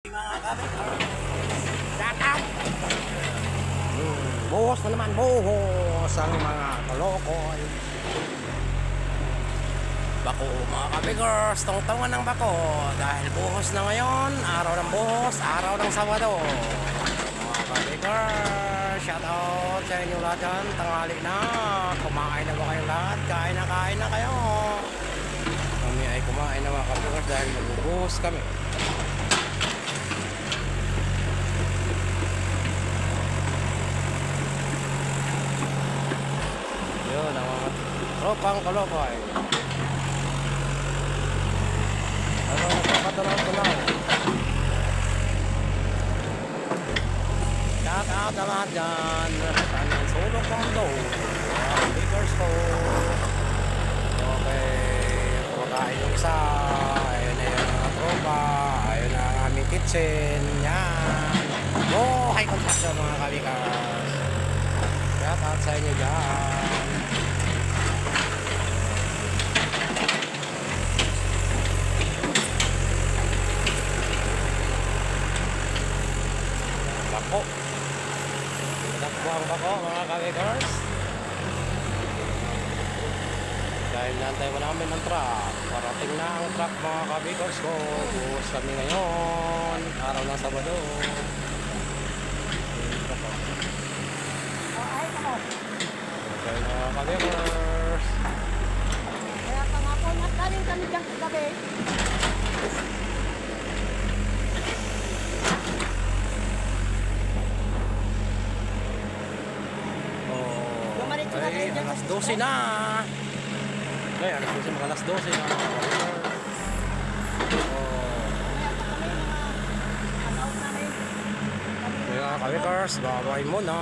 Mga kabikers, datang! Buhos na naman, buhos ang mga kalokoy. Bako mga kabikers, tungtungan ng bako. Dahil buhos na ngayon, araw ng buhos, araw ng Sabado. Mga kabikers, shout out sa inyo lahat dyan. Tanghali na, kumain na ba kayong lahat? Kain na kayo. Kami ay kumain na mga kabikers dahil magbubuhos kami. Yun ang mga tropang kalokoy. Ano nagpapatunaw-tunaw. Shout out sa lahat dyan. Saan yung sulok ng mundo. Bakers ko. Okay. Kumakain yung isa. Ayun na yung mga tropa. Ayun na ang aming kitchen. Yan. Oh, high construction mga kabikas. Shout out sa inyo dyan. Bako. Natakbo ang bako mga kabikers. Dahil naantay mo namin ng truck. Parating na ang truck mga kabikers ko. Buhos kami ngayon. Araw ng Sabado. Okay mga kabikers. Kaya pa nga po, nagkaling kami dyan kagabi. Okay, alas 12 na. Okay, alas 12 mga alas 12 na. Kaya kabikers, babay muna.